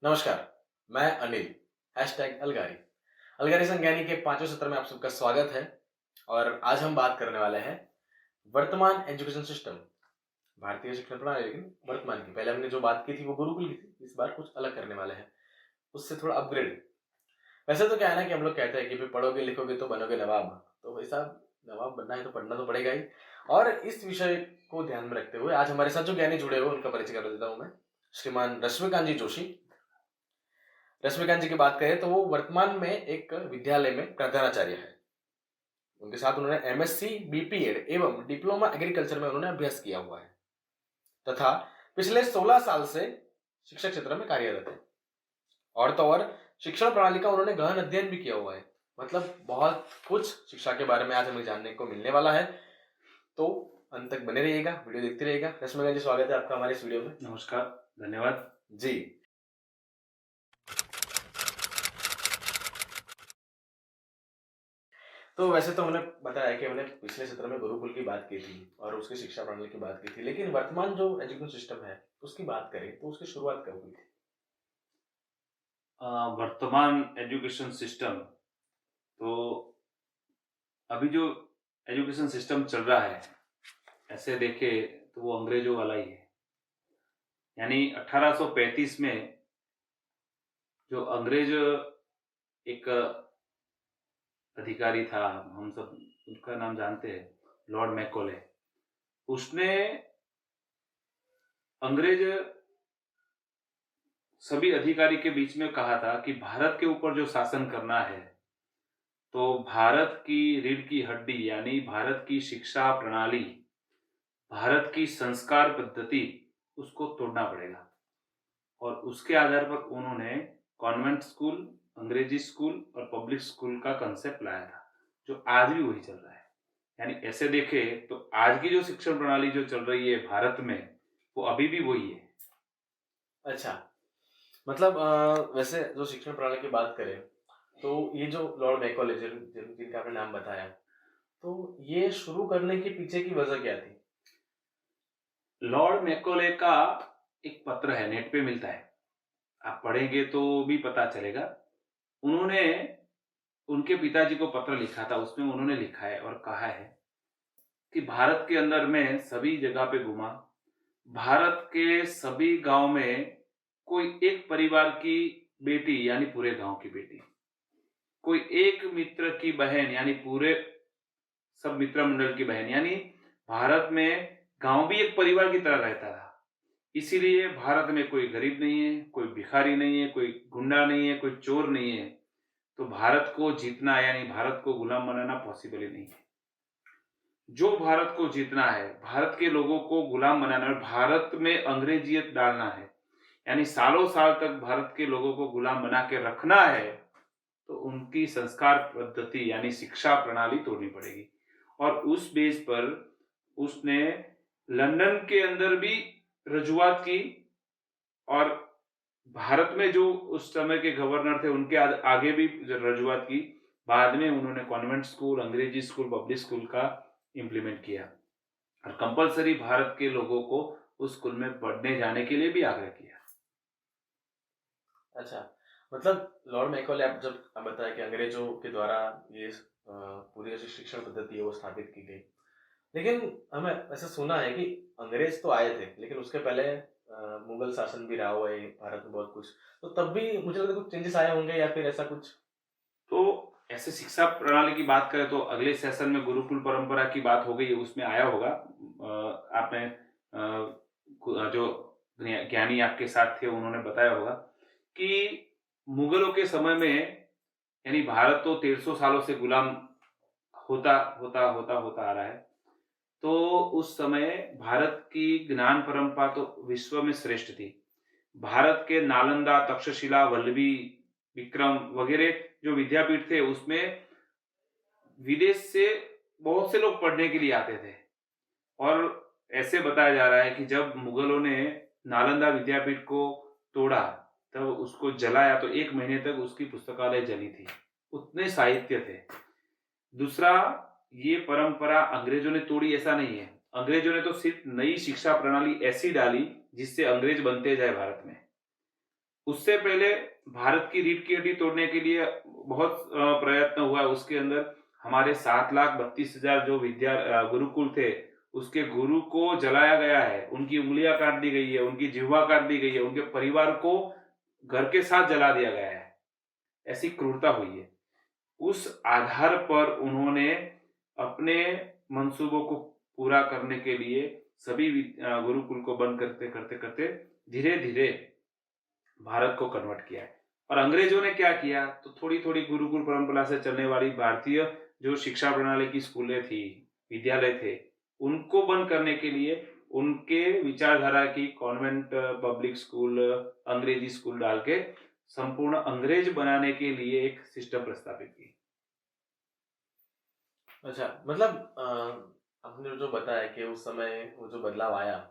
नमस्कार, मैं अनिल #अलगारी। अलगारी संज्ञानी के 5वें सत्र में आप सबका स्वागत है और आज हम बात करने वाले हैं वर्तमान एजुकेशन सिस्टम, भारतीय शिक्षण प्रणाली लेकिन वर्तमान की। पहले हमने जो बात की थी वो गुरुकुल की थी, इस बार कुछ अलग करने वाले हैं, उससे थोड़ा अपग्रेड। वैसे तो क्या है ना कि हम लोग कहते हैं कि भाई पढ़ोगे लिखोगे तो बनोगे नवाब, तो भाई साहब नवाब बनना है तो पढ़ना तो पड़ेगा ही। और इस विषय को ध्यान में रखते हुए आज हमारे साथ जो ज्ञानी जुड़े हुए उनका परिचय कर देता हूँ मैं। श्रीमान रश्मिकांत जी जोशी। रश्मिकांत जी की बात करें तो वो वर्तमान में एक विद्यालय में प्रधानाचार्य है। उनके साथ उन्होंने एमएससी बीपीएड एवं डिप्लोमा एग्रीकल्चर में उन्होंने अभ्यास किया हुआ है तथा पिछले 16 साल से शिक्षा क्षेत्र में कार्यरत है। और तो और शिक्षण प्रणाली का उन्होंने गहन अध्ययन भी किया हुआ है। मतलब बहुत कुछ शिक्षा के बारे में आज हमें जानने को मिलने वाला है, तो अंत तक बने रहिएगा, वीडियो देखते रहिएगा। रश्मिकांत जी, स्वागत है आपका हमारे इस वीडियो में। नमस्कार, धन्यवाद जी। तो वैसे तो हमने बताया कि हमने पिछले सत्र में गुरुकुल की बात की थी और उसकी शिक्षा प्रणाली की बात की थी, लेकिन वर्तमान जो एजुकेशन सिस्टम है उसकी बात करें तो उसकी शुरुआत कब हुई थी? वर्तमान एजुकेशन सिस्टम तो अभी जो एजुकेशन सिस्टम चल रहा है, ऐसे देखे तो वो अंग्रेजों वाला ही है। यानी 1835 में जो अंग्रेज एक अधिकारी था, हम सब उनका नाम जानते हैं, लॉर्ड मैकॉले। उसने अंग्रेज सभी अधिकारी के बीच में कहा था कि भारत के ऊपर जो शासन करना है, तो भारत की रीढ़ की हड्डी यानी भारत की शिक्षा प्रणाली, भारत की संस्कार पद्धति, उसको तोड़ना पड़ेगा। और उसके आधार पर उन्होंने कॉन्वेंट स्कूल, अंग्रेजी स्कूल और पब्लिक स्कूल का कंसेप्ट लाया था, जो आज भी वही चल रहा है। यानी ऐसे देखे तो आज की जो शिक्षण प्रणाली जो चल रही है भारत में, वो अभी भी वही है। अच्छा, मतलब वैसे जो शिक्षण प्रणाली की बात करें तो ये जो लॉर्ड मैकॉले जिनका आपने नाम बताया, तो ये शुरू करने के पीछे की वजह क्या थी? लॉर्ड मैकॉले का एक पत्र है, नेट पे मिलता है, आप पढ़ेंगे तो भी पता चलेगा। उन्होंने उनके पिताजी को पत्र लिखा था, उसमें उन्होंने लिखा है और कहा है कि भारत के अंदर में सभी जगह पे घुमा, भारत के सभी गांव में कोई एक परिवार की बेटी यानी पूरे गांव की बेटी, कोई एक मित्र की बहन यानी पूरे सब मित्र मंडल की बहन, यानी भारत में गांव भी एक परिवार की तरह रहता था। इसीलिए भारत में कोई गरीब नहीं है, कोई भिखारी नहीं है, कोई गुंडा नहीं है, कोई चोर नहीं है। तो भारत को जीतना यानी भारत को गुलाम बनाना पॉसिबल ही नहीं है। जो भारत को जीतना है, भारत के लोगों को गुलाम बनाना है, भारत में अंग्रेजियत डालना है, यानी सालों साल तक भारत के लोगों को गुलाम बना के रखना है, तो उनकी संस्कार पद्धति यानी शिक्षा प्रणाली तोड़नी पड़ेगी। और उस बेस पर उसने लंदन के अंदर भी रजूआत की और भारत में जो उस समय के गवर्नर थे उनके आगे भी रजूआत की। बाद में उन्होंने कॉन्वेंट स्कूल, अंग्रेजी स्कूल, पब्लिक स्कूल का इम्प्लीमेंट किया और कंपलसरी भारत के लोगों को उस स्कूल में पढ़ने जाने के लिए भी आग्रह किया। अच्छा, मतलब लॉर्ड मैकॉले आप जब आप बताया कि अंग्रेजों के द्वारा ये पूरी जो शिक्षण पद्धति है वो स्थापित की गई, लेकिन हमें ऐसा सुना है कि अंग्रेज तो आए थे लेकिन उसके पहले मुगल शासन भी रहा हुआ है भारत में बहुत कुछ, तो तब भी मुझे लगता है कुछ चेंजेस आए होंगे या फिर ऐसा कुछ। तो ऐसे शिक्षा प्रणाली की बात करें तो अगले सेशन में गुरुकुल परंपरा की बात हो गई है, उसमें आया होगा। आपने जो ज्ञानी आपके साथ थे उन्होंने बताया होगा कि मुगलों के समय में, यानी भारत तो 1300 सालों से गुलाम होता होता होता होता आ रहा है, तो उस समय भारत की ज्ञान परंपरा तो विश्व में श्रेष्ठ थी। भारत के नालंदा, तक्षशिला, वल्लभी, विक्रम वगैरह जो विद्यापीठ थे, उसमें विदेश से बहुत से लोग पढ़ने के लिए आते थे। और ऐसे बताया जा रहा है कि जब मुगलों ने नालंदा विद्यापीठ को तोड़ा, तब उसको जलाया तो 1 महीने तक उसकी पुस्तकालय जली थी, उतने साहित्य थे। दूसरा, ये परंपरा अंग्रेजों ने तोड़ी ऐसा नहीं है, अंग्रेजों ने तो सिर्फ नई शिक्षा प्रणाली ऐसी डाली जिससे अंग्रेज बनते जाए भारत में। उससे पहले भारत की रीढ़ की हड्डी तोड़ने के लिए बहुत प्रयत्न हुआ। उसके अंदर हमारे 7,32,000 जो गुरुकुल थे, उसके गुरु को जलाया गया है, उनकी उँगलियाँ काट दी गई है, उनकी जिह्वा काट दी गई है, उनके परिवार को घर के साथ जला दिया गया है। ऐसी क्रूरता हुई है। उस आधार पर उन्होंने अपने मंसूबों को पूरा करने के लिए सभी गुरुकुल को बंद करते धीरे धीरे भारत को कन्वर्ट किया है। और अंग्रेजों ने क्या किया, तो थोड़ी थोड़ी गुरुकुल परंपरा से चलने वाली भारतीय जो शिक्षा प्रणाली की स्कूलें थी, विद्यालय थे, उनको बंद करने के लिए उनके विचारधारा की कॉन्वेंट पब्लिक स्कूल, अंग्रेजी स्कूल डाल के संपूर्ण अंग्रेज बनाने के लिए एक सिस्टम प्रस्तावित की। अच्छा, मतलब आपने जो बताया कि उस समय वो जो बदलाव आया,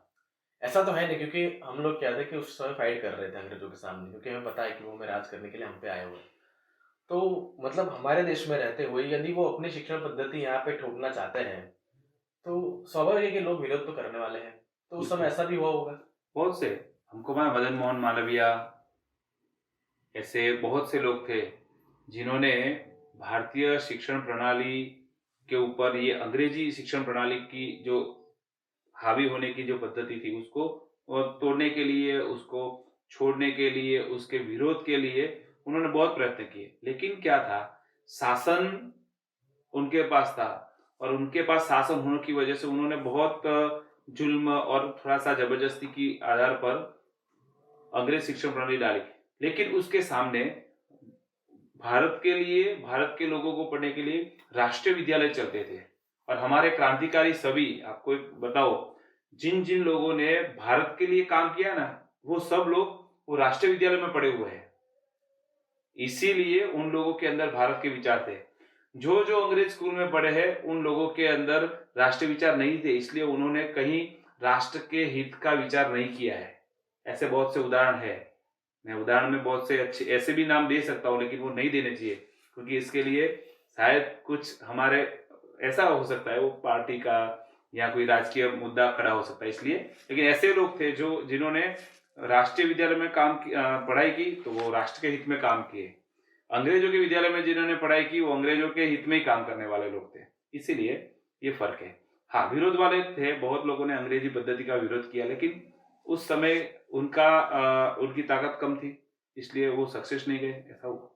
ऐसा तो है नहीं, क्योंकि हम लोग क्या थे कि उस समय फाइट कर रहे थे अंग्रेजों के सामने, क्योंकि हमें पता है कि वो हमें राज करने के लिए हम पे आए हुए हैं। तो मतलब हमारे देश में रहते हुए यदि वो अपनी शिक्षण पद्धति यहाँ पे थोपना चाहते हैं, तो स्वाभाविक है कि लोग विरोध तो करने वाले हैं। तो उस समय ऐसा भी हुआ होगा। बहुत से, हमको वहां मदन मोहन मालवीय, ऐसे बहुत से लोग थे जिन्होंने भारतीय शिक्षण प्रणाली के ऊपर, ये अंग्रेजी शिक्षण प्रणाली की जो हावी होने की जो पद्धति थी, उसको तोड़ने के लिए, उसको छोड़ने के लिए, उसके विरोध के लिए उन्होंने बहुत प्रयत्न किए। लेकिन क्या था, शासन उनके पास था, और उनके पास शासन होने की वजह से उन्होंने बहुत जुल्म और थोड़ा सा जबरदस्ती की आधार पर अंग्रेज शिक्षण प्रणाली डाली। लेकिन उसके सामने भारत के लिए, भारत के लोगों को पढ़ने के लिए राष्ट्रीय विद्यालय चलते थे। और हमारे क्रांतिकारी सभी, आपको एक बताओ, जिन जिन लोगों ने भारत के लिए काम किया ना, वो सब लोग वो राष्ट्रीय विद्यालय में पढ़े हुए हैं। इसीलिए उन लोगों के अंदर भारत के विचार थे। जो जो अंग्रेज स्कूल में पढ़े हैं, उन लोगों के अंदर राष्ट्रीय विचार नहीं थे, इसलिए उन्होंने कहीं राष्ट्र के हित का विचार नहीं किया है। ऐसे बहुत से उदाहरण है। मैं उदाहरण में बहुत से अच्छे ऐसे भी नाम दे सकता हूँ, लेकिन वो नहीं देने चाहिए, क्योंकि इसके लिए शायद कुछ हमारे ऐसा हो सकता है, वो पार्टी का या कोई राजकीय मुद्दा खड़ा हो सकता है, इसलिए। लेकिन ऐसे लोग थे जो जिन्होंने राष्ट्रीय विद्यालय में पढ़ाई की, तो वो राष्ट्र के हित में काम किए। अंग्रेजों के विद्यालय में जिन्होंने पढ़ाई की, वो अंग्रेजों के हित में ही काम करने वाले लोग थे। इसीलिए ये फर्क है। हाँ, विरोध वाले थे, बहुत लोगों ने अंग्रेजी पद्धति का विरोध किया, लेकिन उस समय उनकी ताकत कम थी, इसलिए वो सक्सेस नहीं गए, ऐसा हुआ।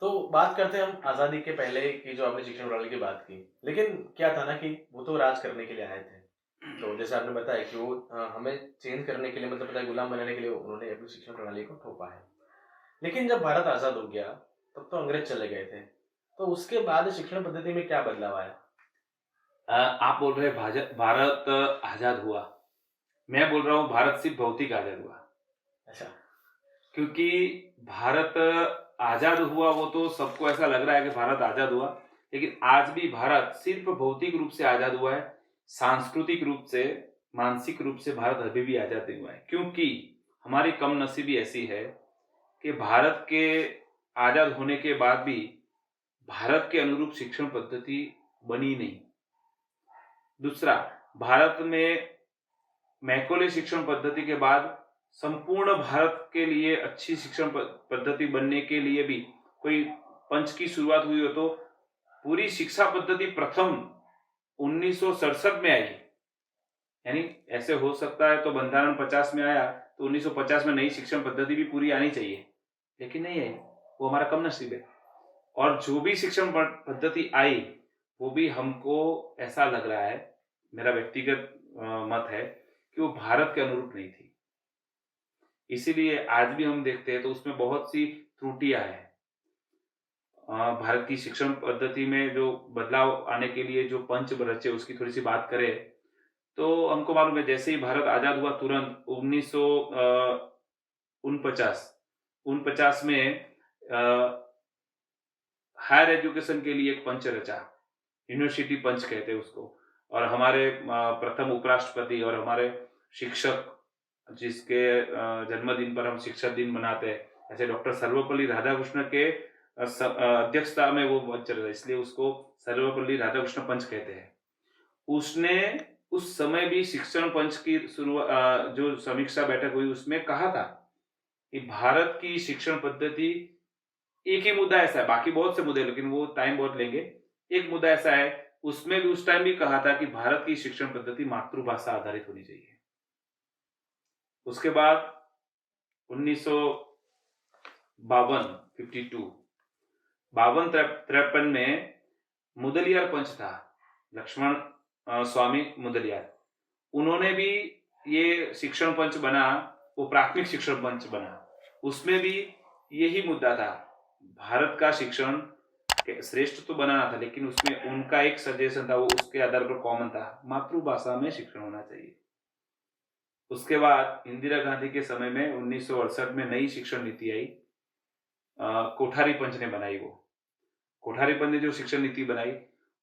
तो बात करते हैं हम आज़ादी के पहले की, जो आपने शिक्षण प्रणाली की बात की। लेकिन क्या था ना कि वो तो राज करने के लिए आए थे। तो जैसे आपने बताया कि वो हमें चेंज करने के लिए, मतलब पता है, गुलाम बनाने के लिए उन्होंने अपनी शिक्षण प्रणाली को थोपा है। लेकिन जब भारत आज़ाद हो गया, तब तो अंग्रेज चले गए थे। तो उसके बाद शिक्षण पद्धति में क्या बदलाव आया? आप बोल रहे भारत आजाद हुआ, मैं बोल रहा हूँ भारत सिर्फ भौतिक आजाद हुआ। अच्छा। क्योंकि भारत आजाद हुआ, वो तो सबको ऐसा लग रहा है कि भारत आजाद हुआ, लेकिन आज भी भारत सिर्फ भौतिक रूप से आजाद हुआ है। सांस्कृतिक रूप से, मानसिक रूप से भारत अभी भी आजाद नहीं हुआ है। क्योंकि हमारी कम नसीबी ऐसी है कि भारत के आजाद होने के बाद भी भारत के अनुरूप शिक्षण पद्धति बनी नहीं। दूसरा, भारत में मैकोले शिक्षण पद्धति के बाद संपूर्ण भारत के लिए अच्छी शिक्षण पद्धति बनने के लिए भी कोई पंच की शुरुआत हुई हो, तो पूरी शिक्षा पद्धति प्रथम 1967 में आई। यानी ऐसे हो सकता है तो बंधारण 50 में आया, तो 1950 में नई शिक्षण पद्धति भी पूरी आनी चाहिए, लेकिन नहीं आई। वो हमारा कम नसीब है। और जो भी शिक्षण पद्धति आई, वो भी हमको ऐसा लग रहा है, मेरा व्यक्तिगत मत है, कि वो भारत के अनुरूप नहीं थी। इसीलिए आज भी हम देखते हैं तो उसमें बहुत सी त्रुटियां हैं। भारत की शिक्षण पद्धति में जो बदलाव आने के लिए जो पंच रचे, उसकी थोड़ी सी बात करें तो हमको मालूम है, जैसे ही भारत आजाद हुआ, तुरंत 1949 में हायर एजुकेशन के लिए एक पंच रचा, यूनिवर्सिटी पंच कहते हैं उसको। और हमारे प्रथम उपराष्ट्रपति और हमारे शिक्षक, जिसके जन्मदिन पर हम शिक्षक दिन मनाते हैं, ऐसे डॉक्टर सर्वपल्ली राधाकृष्ण के अध्यक्षता में वो पंच रचा, इसलिए उसको सर्वपल्ली राधाकृष्ण पंच कहते हैं। उसने उस समय भी शिक्षण पंच की शुरुआत, जो समीक्षा बैठक हुई, उसमें कहा था कि भारत की शिक्षण पद्धति, एक ही मुद्दा ऐसा है, बाकी बहुत से मुद्दे, लेकिन वो टाइम बहुत लेंगे। एक मुद्दा ऐसा है, उसमें भी उस टाइम भी कहा था कि भारत की शिक्षण पद्धति मातृभाषा आधारित होनी चाहिए। उसके बाद 1952 53 में मुदलियार पंच था, लक्ष्मण स्वामी मुदलियार। उन्होंने भी ये शिक्षण पंच बना, वो प्राथमिक शिक्षण पंच बना। उसमें भी यही मुद्दा था, भारत का शिक्षण श्रेष्ठ तो बनाना था, लेकिन उसमें उनका एक सजेशन था, वो उसके आधार पर कॉमन था, मातृभाषा में शिक्षण होना चाहिए। उसके बाद इंदिरा गांधी के समय में 1968 में नई शिक्षण नीति आई, कोठारी पंच ने बनाई। वो कोठारी पंच ने जो शिक्षण नीति बनाई,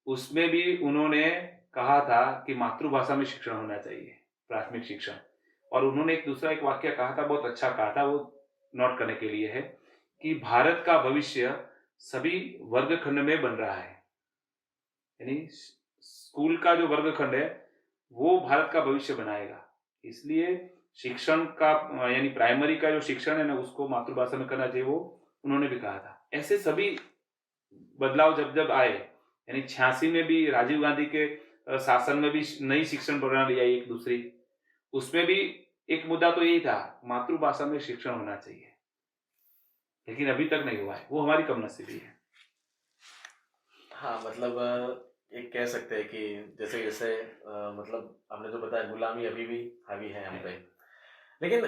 उसमें भी उन्होंने कहा था कि मातृभाषा में शिक्षण होना चाहिए, प्राथमिक शिक्षण। और उन्होंने एक दूसरा एक वाक्य कहा था, बहुत अच्छा कहा था, वो नोट करने के लिए है कि भारत का भविष्य सभी वर्गखंड में बन रहा है। यानी स्कूल का जो वर्गखंड है वो भारत का भविष्य बनाएगा। इसलिए शिक्षण का यानी प्राइमरी का जो शिक्षण है ना, उसको मातृभाषा में करना चाहिए, वो उन्होंने भी कहा था। ऐसे सभी बदलाव जब जब आए, यानी 86 में भी राजीव गांधी के शासन में भी नई शिक्षण प्रणाली आई एक दूसरी, उसमें भी एक मुद्दा तो यही था, मातृभाषा में शिक्षण होना चाहिए, लेकिन अभी तक नहीं हुआ है। वो हमारी कमनसीबी है। हाँ, मतलब एक कह सकते हैं कि जैसे जैसे मतलब आपने जो बताया, गुलामी अभी भी हावी है हम पे। लेकिन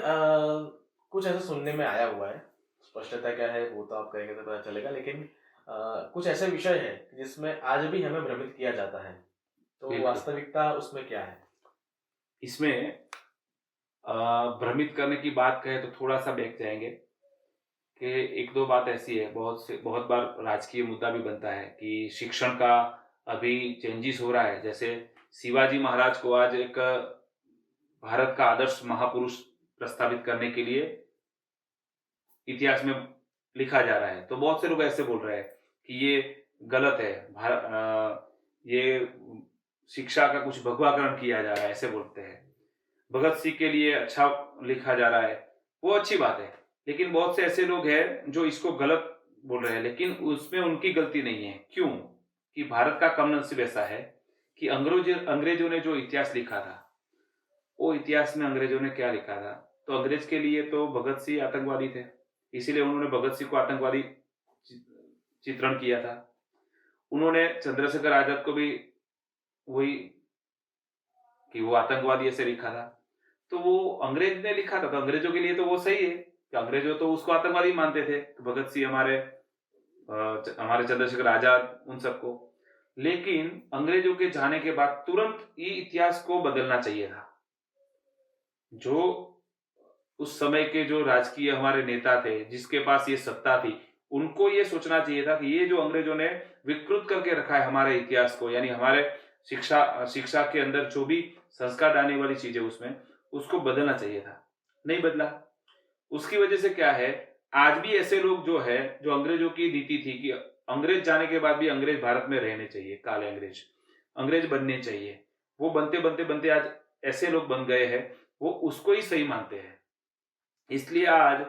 कुछ ऐसा सुनने में आया हुआ है, स्पष्टता क्या है वो तो आप कहेंगे तो पता चलेगा, लेकिन कुछ ऐसे विषय है जिसमें आज भी हमें भ्रमित किया जाता है, तो बिल्कुल। वास्तविकता उसमें क्या है? इसमें भ्रमित करने की बात कहें तो थोड़ा सा बैक जाएंगे कि एक दो बात ऐसी है, बहुत बार राजकीय मुद्दा भी बनता है कि शिक्षण का अभी चेंजेस हो रहा है। जैसे शिवाजी महाराज को आज एक भारत का आदर्श महापुरुष प्रस्तावित करने के लिए इतिहास में लिखा जा रहा है, तो बहुत से लोग ऐसे बोल रहे हैं कि ये गलत है, ये शिक्षा का कुछ भगवाकरण किया जा रहा है, ऐसे बोलते हैं। भगत सिंह के लिए अच्छा लिखा जा रहा है, वो अच्छी बात है, लेकिन बहुत से ऐसे लोग हैं जो इसको गलत बोल रहे हैं, लेकिन उसमें उनकी गलती नहीं है। क्यों? कि भारत का कम नसीब ऐसा है कि अंग्रेजों ने जो इतिहास लिखा था, वो इतिहास में अंग्रेजों ने क्या लिखा था, तो अंग्रेज के लिए तो भगत सिंह आतंकवादी थे, इसीलिए उन्होंने भगत सिंह को आतंकवादी चित्रण किया था। उन्होंने चंद्रशेखर आजाद को भी वही कि वो आतंकवादी ऐसे लिखा था, तो वो अंग्रेज ने लिखा था, तो अंग्रेजों के लिए तो वो सही है कि अंग्रेजों तो उसको आतंकवादी मानते थे, भगत सिंह हमारे चंद्रशेखर आजाद उन सबको। लेकिन अंग्रेजों के जाने के बाद तुरंत ये इतिहास को बदलना चाहिए था। जो उस समय के जो राजकीय हमारे नेता थे, जिसके पास ये सत्ता थी, उनको ये सोचना चाहिए था कि ये जो अंग्रेजों ने विकृत करके रखा है हमारे इतिहास को, यानी हमारे शिक्षा के अंदर जो भी संस्कार डालने वाली चीजें उसमें, उसको बदलना चाहिए था। नहीं बदला। उसकी वजह से क्या है, आज भी ऐसे लोग जो है, जो अंग्रेजों की नीति थी कि अंग्रेज जाने के बाद भी अंग्रेज भारत में रहने चाहिए, काले अंग्रेज बनने चाहिए, वो बनते बनते बनते आज ऐसे लोग बन गए हैं, वो उसको ही सही मानते हैं। इसलिए आज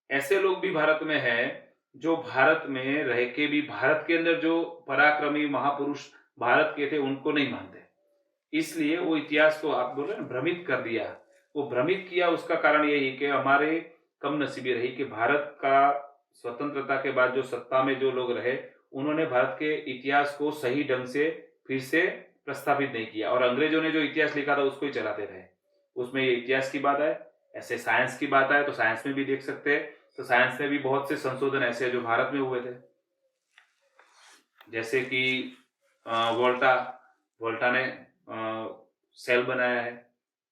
ऐसे लोग भी भारत में हैं जो भारत में रह के भी भारत के अंदर जो पराक्रमी महापुरुष भारत के थे उनको नहीं मानते। इसलिए वो इतिहास को आप बोल रहे हैं भ्रमित कर दिया। वो भ्रमित किया, उसका कारण यही कि हमारे कम नसीबी रही कि भारत का स्वतंत्रता के बाद जो सत्ता में जो लोग रहे, उन्होंने भारत के इतिहास को सही ढंग से फिर से प्रस्तावित नहीं किया, और अंग्रेजों ने जो इतिहास लिखा था उसको ही चलाते रहे। उसमें ये इतिहास की बात है, ऐसे साइंस की बात है तो साइंस में भी देख सकते हैं, तो साइंस में भी बहुत से संशोधन ऐसे हैं जो भारत में हुए थे। जैसे कि वोल्टा ने सेल बनाया है,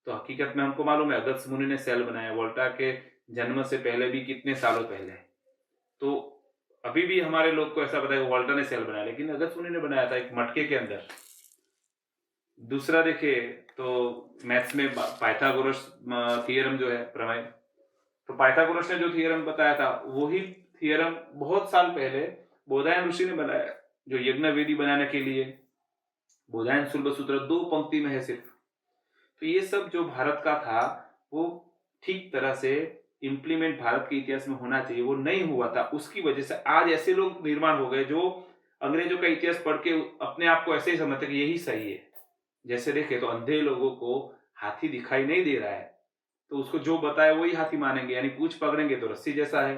तो हकीकत में हमको मालूम है अगस्त मुनि ने सेल बनाया, वोल्टा के जन्म से पहले भी कितने सालों पहले। तो अभी भी हमारे लोग को ऐसा पता है कि वोल्टा ने सेल बनाया, लेकिन अगस्त मुनि ने बनाया था एक मटके के अंदर। दूसरा देखे तो मैथ्स में पाइथागोरस थियरम जो है, प्रमेय, तो पाइथागोरस ने जो थियरम बताया था वही थियरम बहुत साल पहले बोधायन ऋषि ने बनाया, जो यज्ञ वेदी बनाने के लिए बोधायन शुल्ब सूत्र 2 पंक्ति में है सिर्फ। तो ये सब जो भारत का था वो ठीक तरह से इम्प्लीमेंट भारत के इतिहास में होना चाहिए वो नहीं हुआ था, उसकी वजह से आज ऐसे लोग निर्माण हो गए जो अंग्रेजों का इतिहास पढ़ के अपने आप को ऐसे ही समझते कि यही सही है। जैसे देखे तो अंधे लोगों को हाथी दिखाई नहीं दे रहा है, तो उसको जो बताया वही हाथी मानेंगे, यानी पूंछ पकड़ेंगे तो रस्सी जैसा है,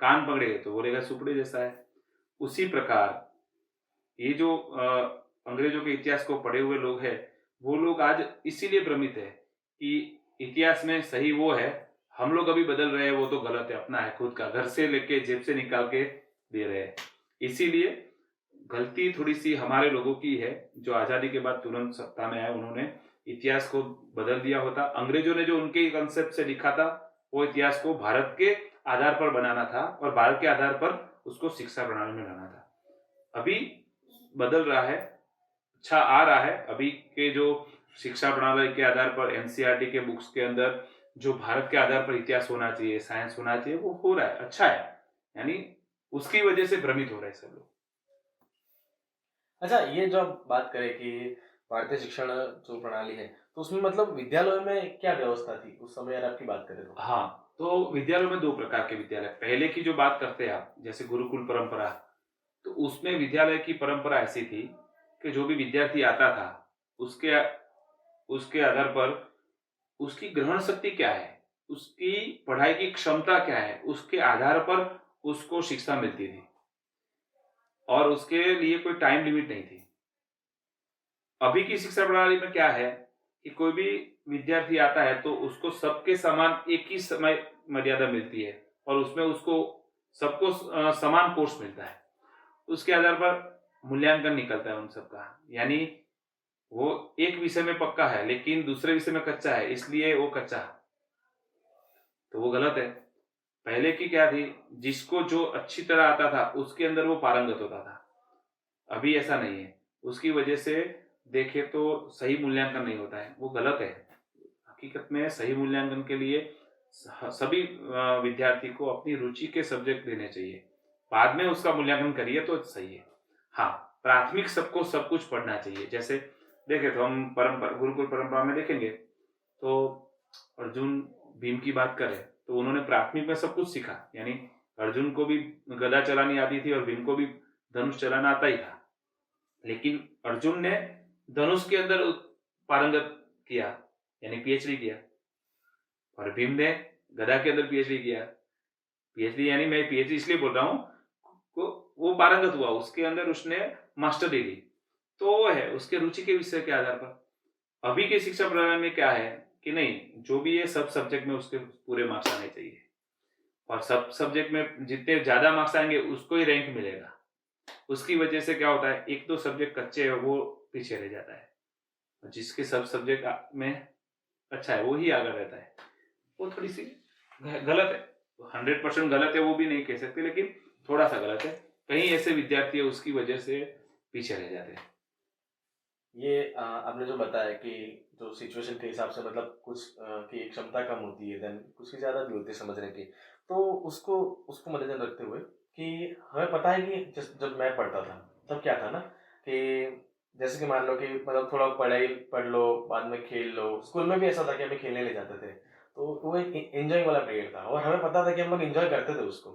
कान पकड़ेंगे तो बोलेगा सुपड़े जैसा है। उसी प्रकार ये जो अंग्रेजों के इतिहास को पढ़े हुए लोग हैं, वो लोग आज इसीलिए भ्रमित है कि इतिहास में सही वो है, हम लोग अभी बदल रहे हैं वो तो गलत है, अपना है खुद का, घर से लेके जेब से निकाल के दे रहे हैं। इसीलिए गलती थोड़ी सी हमारे लोगों की है, जो आजादी के बाद तुरंत सत्ता में आए, उन्होंने इतिहास को बदल दिया होता। अंग्रेजों ने जो उनके कंसेप्ट से लिखा था, वो इतिहास को भारत के आधार पर बनाना था और भारत के आधार पर उसको शिक्षा प्रणाली में लाना था। अभी बदल रहा है, अच्छा आ रहा है। अभी के जो शिक्षा प्रणाली के आधार पर एनसीईआरटी के बुक्स के अंदर जो भारत के आधार पर इतिहास होना चाहिए, साइंस होना चाहिए, वो हो रहा है, अच्छा है। यानी उसकी वजह से भ्रमित हो रहे हैं सब लोग। अच्छा, ये जो आप बात करें कि भारतीय शिक्षण जो प्रणाली है, तो उसमें मतलब विद्यालयों में क्या व्यवस्था थी उस समय, अगर आपकी बात करें तो? हाँ, तो विद्यालयों में दो प्रकार के विद्यालय, पहले की जो बात करते हैं आप, जैसे गुरुकुल परंपरा, तो उसमें विद्यालय की परंपरा ऐसी थी कि जो भी विद्यार्थी आता था, उसके उसके आधार पर उसकी ग्रहण शक्ति क्या है, उसकी पढ़ाई की क्षमता क्या है, उसके आधार पर उसको शिक्षा मिलती थी और उसके लिए कोई टाइम लिमिट नहीं थी। अभी की शिक्षा प्रणाली में क्या है कि कोई भी विद्यार्थी आता है तो उसको सबके समान एक ही समय मर्यादा मिलती है और उसमें उसको सबको समान कोर्स मिलता है। उसके आधार पर मूल्यांकन निकलता है उन सबका, यानी वो एक विषय में पक्का है लेकिन दूसरे विषय में कच्चा है, इसलिए वो कच्चा, तो वो गलत है। पहले की क्या थी, जिसको जो अच्छी तरह आता था उसके अंदर वो पारंगत होता था। अभी ऐसा नहीं है, उसकी वजह से देखे तो सही मूल्यांकन नहीं होता है, वो गलत है। हकीकत में सही मूल्यांकन के लिए सभी विद्यार्थी को अपनी रुचि के सब्जेक्ट देने चाहिए, बाद में उसका मूल्यांकन करिए तो सही है। हाँ, प्राथमिक सबको सब कुछ पढ़ना चाहिए। जैसे देखे तो हम परंपरा, गुरुकुल परंपरा में देखेंगे तो अर्जुन भीम की बात करें तो उन्होंने प्राथमिक में सब कुछ सीखा, यानी अर्जुन को भी गदा चलानी आती थी और भीम को भी धनुष चलाना आता ही था, लेकिन अर्जुन ने धनुष के अंदर पारंगत किया, यानी पीएचडी किया, और भीम ने गदा के अंदर पीएचडी किया। पीएचडी यानी मैं पीएचडी इसलिए बोल रहा हूँ, वो पारंगत हुआ, उसके अंदर उसने मास्टर डिग्री, तो वो है उसके रुचि के विषय के आधार पर। अभी के शिक्षा प्रणाली में क्या है कि नहीं, जो भी है सब सब्जेक्ट में उसके पूरे मार्क्स आने चाहिए और सब सब्जेक्ट में जितने ज्यादा मार्क्स आएंगे उसको ही रैंक मिलेगा। उसकी वजह से क्या होता है, एक दो सब्जेक्ट कच्चे है वो पीछे रह जाता है, और जिसके सब सब्जेक्ट में अच्छा है वो ही आगे रहता है। वो थोड़ी सी गलत है, 100% गलत है वो भी नहीं कह सकते, लेकिन थोड़ा सा गलत है। कहीं ऐसे विद्यार्थी है उसकी वजह से पीछे रह जाते हैं। ये आपने जो बताया कि जो सिचुएशन के हिसाब से मतलब कुछ की क्षमता कम होती है, देन कुछ की ज़्यादा भी होती है समझने की, तो उसको उसको मद्देनजर रखते हुए कि हमें पता है कि जब मैं पढ़ता था तब क्या था ना, कि जैसे कि मान लो कि मतलब थोड़ा पढ़ाई पढ़ लो, बाद में खेल लो। स्कूल में भी ऐसा था कि हमें खेलने ले जाते थे, तो वो एक एंजॉय वाला पीरियड था और हमें पता था कि हम लोग एंजॉय करते थे उसको।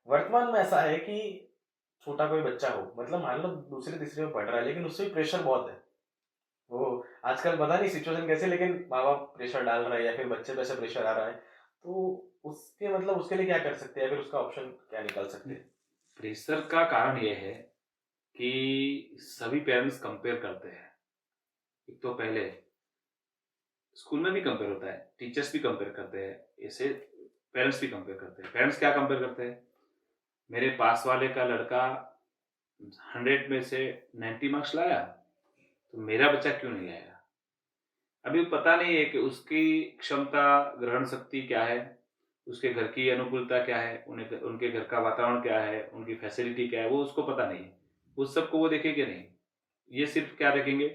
वर्तमान में ऐसा है कि छोटा कोई बच्चा हो, मतलब मान लो दूसरी तीसरी में पढ़ रहा है, लेकिन उससे भी प्रेशर बहुत है। वो आजकल पता नहीं सिचुएशन कैसी, लेकिन माँ बाप प्रेशर डाल रहे हैं या फिर बच्चे पे ऐसे प्रेशर आ रहा है, तो उसके मतलब उसके लिए क्या कर सकते हैं या फिर उसका ऑप्शन क्या निकाल सकते हैं? प्रेशर का कारण यह है कि सभी पेरेंट्स कंपेयर करते हैं। एक तो पहले स्कूल में भी कंपेयर होता है, टीचर्स भी कंपेयर करते हैं, ऐसे पेरेंट्स भी कंपेयर करते हैं। पेरेंट्स क्या कंपेयर करते हैं, मेरे पास वाले का लड़का 100 में से 90 मार्क्स लाया तो मेरा बच्चा क्यों नहीं आएगा। अभी पता नहीं है कि उसकी क्षमता, ग्रहण शक्ति क्या है, उसके घर की अनुकूलता क्या है, उनके घर का वातावरण क्या है, उनकी फैसिलिटी क्या है, वो उसको पता नहीं है। उस सबको वो देखेंगे नहीं, ये सिर्फ क्या देखेंगे,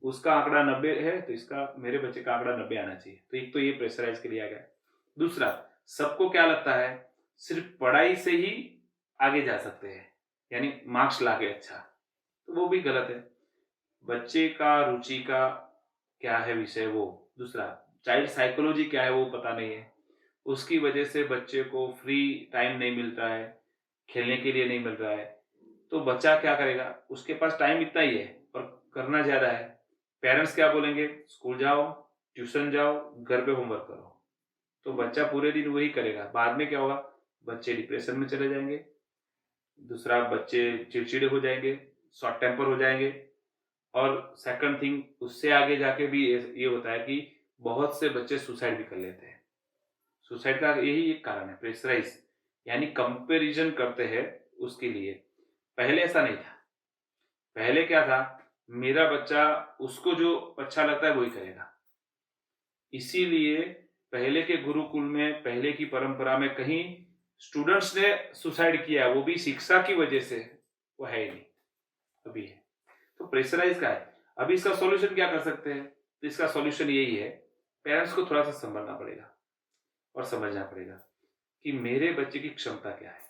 उसका आंकड़ा 90 है तो इसका, मेरे बच्चे का आंकड़ा 90 आना चाहिए, तो एक तो ये प्रेशराइज कर लिया गया। दूसरा, सबको क्या लगता है, सिर्फ पढ़ाई से ही आगे जा सकते हैं, यानी मार्क्स लाके अच्छा, तो वो भी गलत है। बच्चे का रुचि का क्या है विषय वो, दूसरा चाइल्ड साइकोलॉजी क्या है वो पता नहीं है, उसकी वजह से बच्चे को फ्री टाइम नहीं मिल रहा है, खेलने के लिए नहीं मिल रहा है, तो बच्चा क्या करेगा? उसके पास टाइम इतना ही है और करना ज़्यादा है। पेरेंट्स क्या बोलेंगे? स्कूल जाओ, ट्यूशन जाओ, घर पे होमवर्क करो। तो बच्चा पूरे दिन वही करेगा। बाद में क्या होगा? बच्चे डिप्रेशन में चले जाएँगे, दूसरा बच्चे चिड़चिड़े हो जाएँगे, शॉर्ट टेम्पर हो जाएँगे और सेकंड थिंग उससे आगे जाके भी ये होता है कि बहुत से बच्चे सुसाइड भी कर लेते हैं। सुसाइड का यही एक कारण है, प्रेशराइज़ यानी कंपैरिज़न करते हैं उसके लिए। पहले ऐसा नहीं था। पहले क्या था? मेरा बच्चा उसको जो अच्छा लगता है वही करेगा। इसीलिए पहले के गुरुकुल में, पहले की परंपरा में कहीं स्टूडेंट्स ने सुसाइड किया, वो भी शिक्षा की वजह से, वो है ही नहीं, अभी है। तो प्रेशराइज़ का है। अभी इसका सॉल्यूशन क्या कर सकते हैं? तो इसका सॉल्यूशन यही है, पेरेंट्स को थोड़ा-सा संभलना पड़ेगा और समझना पड़ेगा कि मेरे बच्चे की क्षमता क्या है,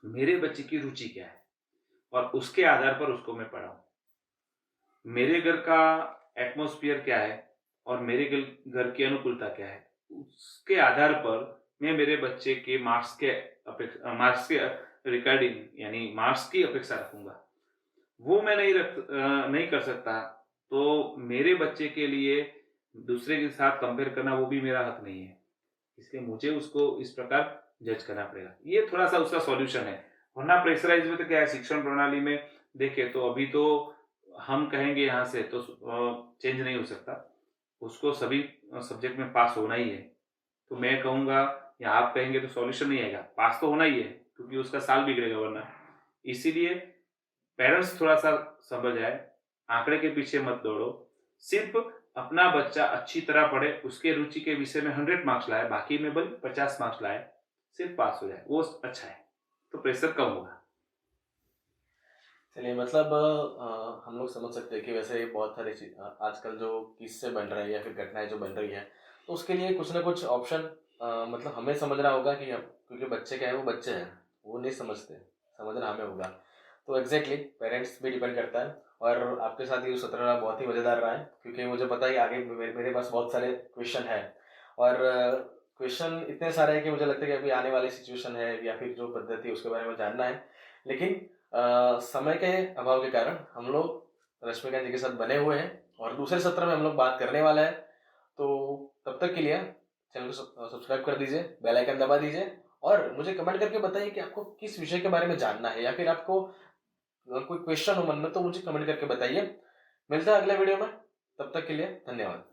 मेरे बच्चे की रुचि क्या है और उसके आधार पर उसको मैं पढ़ाऊँ। मेरे घर का एटमॉस्फेयर क्या है और मेरे घर की अनुकूलता क्या है, उसके आधार पर मैं मेरे बच्चे के मार्क्स के रिगार्डिंग यानी मार्क्स की अपेक्षा रखूँगा। वो मैं नहीं कर सकता, तो मेरे बच्चे के लिए दूसरे के साथ कंपेयर करना वो भी मेरा हक नहीं है। इसलिए मुझे उसको इस प्रकार जज करना पड़ेगा। ये थोड़ा-सा उसका सॉल्यूशन है। वरना प्रेशराइज़ में तो क्या है, शिक्षण प्रणाली में देखें तो अभी तो हम कहेंगे यहाँ से तो चेंज नहीं हो सकता। उसको सभी सब्जेक्ट में पास होना ही है। तो मैं कहूँगा या आप कहेंगे तो सॉल्यूशन नहीं आएगा, पास तो होना ही है क्योंकि उसका साल बिगड़ेगा वरना। इसीलिए पेरेंट्स थोड़ा-सा समझ जाए, आंकड़े के पीछे मत दौड़ो। सिर्फ़ अपना बच्चा अच्छी तरह पढ़े, उसके रुचि के विषय में 100 मार्क्स लाए, बाकी में भले 50 मार्क्स लाए, सिर्फ़ पास हो जाए, वो अच्छा है। तो प्रेशर कम होगा। चलिए मतलब हम लोग समझ सकते हैं कि वैसे बहुत सारे आजकल जो किस्से बन रहे हैं या फिर घटनाएं जो बन रही हैं, तो उसके लिए कुछ ना कुछ ऑप्शन मतलब हमें समझना होगा कि क्योंकि बच्चे क्या है, वो बच्चे हैं, वो नहीं समझते, समझना हमें होगा। तो एग्जैक्टली पेरेंट्स भी डिपेंड करता है। और आपके साथ ये सत्र रहा बहुत ही मज़ेदार रहा है, क्योंकि मुझे पता है कि आगे मेरे पास बहुत सारे क्वेश्चन है। और क्वेश्चन इतने सारे हैं कि मुझे लगता है कि अभी आने वाली सिचुएशन है या फिर जो पद्धति है उसके बारे में जानना है। लेकिन समय के अभाव के कारण हम लोग रश्मिका जी के साथ बने हुए हैं और दूसरे सत्र में हम लोग बात करने वाला है। तो तब तक के लिए चैनल को सब्सक्राइब कर दीजिए, बेल आइकन दबा दीजिए और मुझे कमेंट करके बताइए कि आपको किस विषय के बारे में जानना है या फिर आपको कोई क्वेश्चन हो मन में तो मुझे कमेंट करके बताइए। मिलते हैं अगले वीडियो में, तब तक के लिए धन्यवाद।